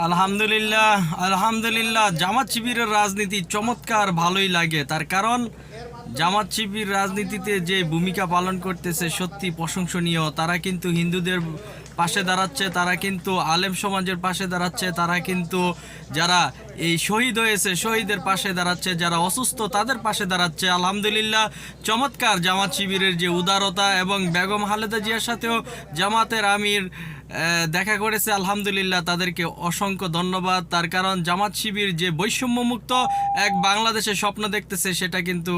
আলহামদুলিল্লাহ আলহামদুলিল্লাহ, জামাত শিবিরের রাজনীতি চমৎকার, ভালোই লাগে। তার কারণ জামাত শিবির রাজনীতিতে যে ভূমিকা পালন করতেছে সত্যি প্রশংসনীয়। তারা কিন্তু হিন্দুদের পাশে দাঁড়াচ্ছে, তারা কিন্তু আলেম সমাজের পাশে দাঁড়াচ্ছে, তারা কিন্তু যারা এই শহীদ হয়েছে শহীদের পাশে দাঁড়াচ্ছে, যারা অসুস্থ তাদের পাশে দাঁড়াচ্ছে। আলহামদুলিল্লাহ, চমৎকার জামাত শিবিরের যে উদারতা, এবং বেগম খালেদা জিয়ার সাথেও জামাতের আমির দেখা করেছে। আলহামদুলিল্লাহ, তাদেরকে অসংখ্য ধন্যবাদ। তার কারণ জামাত শিবির যে বৈষম্যমুক্ত এক বাংলাদেশের স্বপ্ন দেখতেছে, সেটা কিন্তু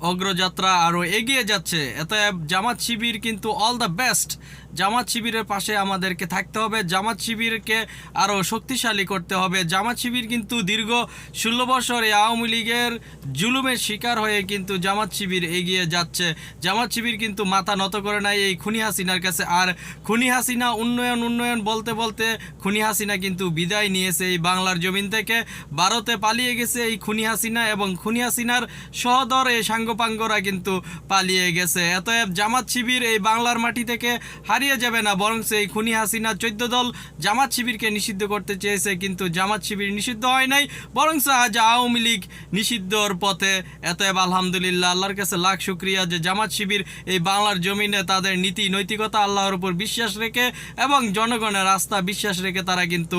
অগ্রযাত্রা আরও এগিয়ে যাচ্ছে। এতএব জামাত শিবির কিন্তু অল দ্য বেস্ট। জামাত শিবিরের পাশে আমাদেরকে থাকতে হবে, জামাত শিবিরকে আরও শক্তিশালী করতে হবে। জামাত শিবির কিন্তু দীর্ঘ 16 বছর এই আওয়ামী লীগের জুলুমের শিকার হয়ে কিন্তু জামাত শিবির এগিয়ে যাচ্ছে। জামাত শিবির কিন্তু মাথা নত করে নাই এই খুনি হাসিনার কাছে। আর খুনি হাসিনা উন্নয়ন উন্নয়ন বলতে বলতে খুনি হাসিনা কিন্তু বিদায় নিয়েছে এই বাংলার জমিন থেকে। ভারতে পালিয়ে গেছে এই খুনি হাসিনা, এবং খুনি হাসিনার সহদর এই সাঙ্গপাঙ্গরা কিন্তু পালিয়ে গেছে। অতএব জামাত শিবির এই বাংলার মাটি থেকে হারিয়ে যাবে না, বরং এই খুনি হাসিনা 14 দল জামাত শিবিরকে নিষিদ্ধ করতে চেয়েছে, কিন্তু জামাত শিবির নিষিদ্ধ হয় নাই, বরং আজ আওয়ামী লীগ নিষিদ্ধর পথে। এতএব আলহামদুলিল্লাহ, আল্লাহর কাছে লাখ শুক্রিয়া যে জামাত শিবির এই বাংলার জমিনে তাদের নীতি নৈতিকতা, আল্লাহর উপর বিশ্বাস রেখে এবং জনগণের আস্থা বিশ্বাস রেখে তারা কিন্তু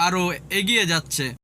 আরও এগিয়ে যাচ্ছে।